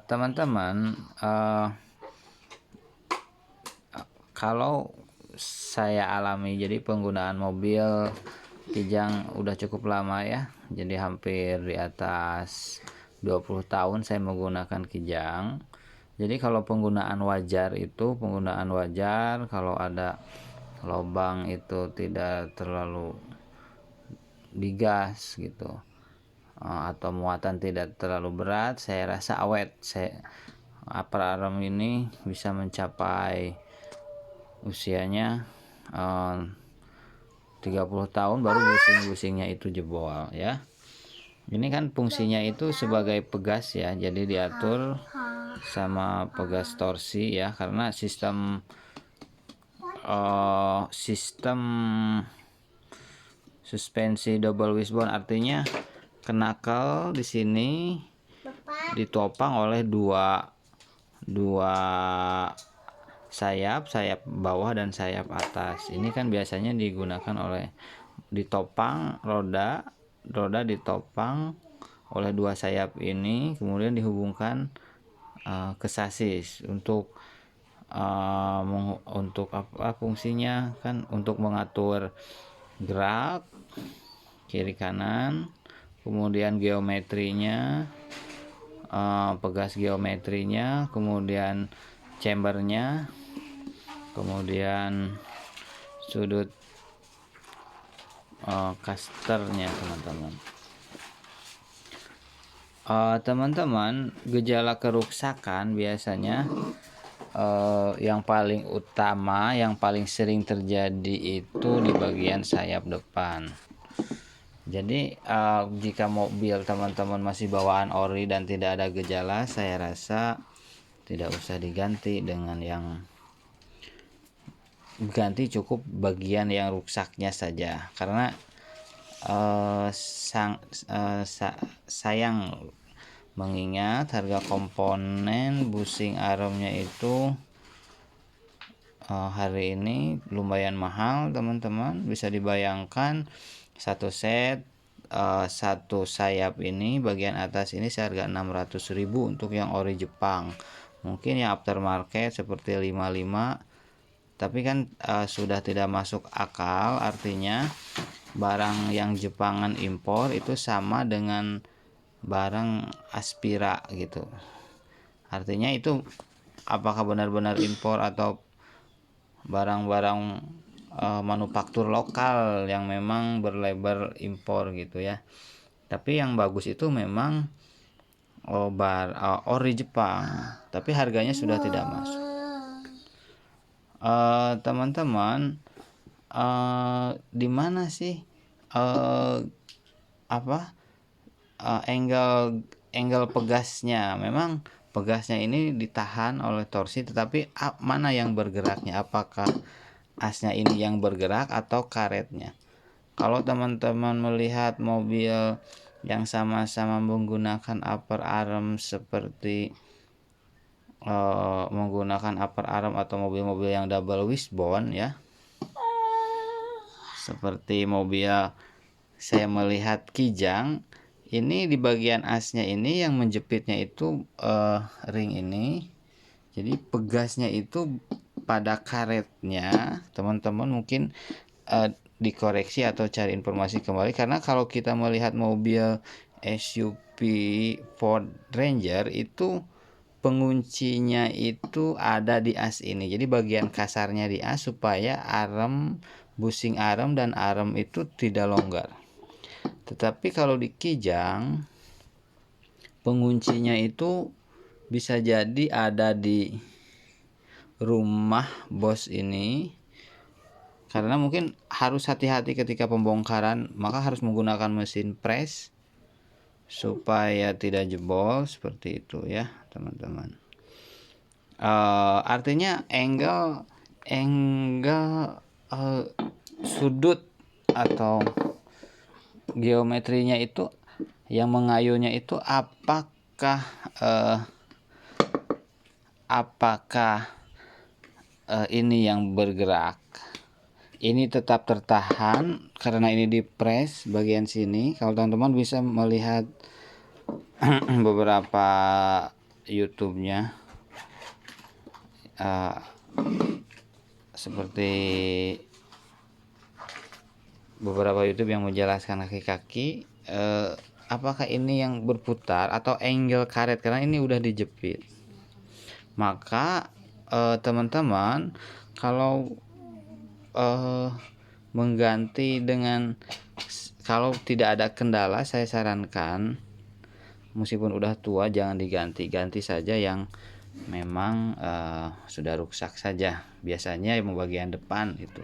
Teman-teman, kalau saya alami, jadi penggunaan mobil Kijang udah cukup lama ya, jadi hampir di atas 20 tahun saya menggunakan Kijang. Jadi kalau penggunaan wajar itu penggunaan wajar, kalau ada lubang itu tidak terlalu digas gitu, atau muatan tidak terlalu berat, saya rasa awet. Upper arm ini bisa mencapai usianya 30 tahun baru busing-busingnya itu jebol ya. Ini kan fungsinya itu sebagai pegas ya, jadi diatur sama pegas torsi ya, karena sistem suspensi double wishbone, artinya knuckle di sini ditopang oleh dua sayap bawah dan sayap atas. Ini kan biasanya digunakan oleh ditopang roda ditopang oleh dua sayap ini, kemudian dihubungkan ke sasis untuk apa fungsinya, kan untuk mengatur gerak kiri kanan, kemudian geometrinya, pegas geometrinya, kemudian chambernya, kemudian sudut casternya teman-teman. Teman-teman, gejala keruksakan biasanya yang paling utama, yang paling sering terjadi itu di bagian sayap depan. Jadi jika mobil teman-teman masih bawaan ori dan tidak ada gejala, saya rasa tidak usah diganti dengan yang ganti, cukup bagian yang rusaknya saja, karena sayang mengingat harga komponen busing armnya itu hari ini lumayan mahal teman-teman. Bisa dibayangkan satu set satu sayap ini bagian atas ini seharga 600.000 untuk yang ori Jepang. Mungkin yang aftermarket seperti 55, tapi kan sudah tidak masuk akal. Artinya barang yang Jepangan impor itu sama dengan barang Aspira gitu. Artinya itu apakah benar-benar impor atau barang-barang manufaktur lokal yang memang berlabel impor gitu ya. Tapi yang bagus itu memang ori Jepang, tapi harganya sudah tidak masuk. Teman-teman, di mana sih angle pegasnya? Memang pegasnya ini ditahan oleh torsi, tetapi mana yang bergeraknya? Apakah asnya ini yang bergerak atau karetnya? Kalau teman-teman melihat mobil yang sama-sama menggunakan upper arm seperti menggunakan upper arm atau mobil-mobil yang double wishbone ya, seperti mobil saya melihat Kijang, ini di bagian asnya ini yang menjepitnya itu ring ini, jadi pegasnya itu pada karetnya. Teman-teman mungkin dikoreksi atau cari informasi kembali, karena kalau kita melihat mobil SUV Ford Ranger itu penguncinya itu ada di as ini, jadi bagian kasarnya di as supaya busing arm dan arm itu tidak longgar. Tetapi kalau di Kijang penguncinya itu bisa jadi ada di rumah bos ini, karena mungkin harus hati-hati ketika pembongkaran, maka harus menggunakan mesin press supaya tidak jebol seperti itu ya teman-teman. Artinya angle sudut atau geometrinya itu yang mengayuhnya itu apakah ini yang bergerak, ini tetap tertahan karena ini di press bagian sini. Kalau teman-teman bisa melihat beberapa YouTube-nya seperti beberapa YouTube yang menjelaskan kaki-kaki, apakah ini yang berputar atau angle karet, karena ini udah dijepit. Maka teman-teman kalau mengganti dengan, kalau tidak ada kendala, saya sarankan meskipun udah tua jangan diganti, ganti saja yang memang sudah rusak saja, biasanya yang bagian depan itu.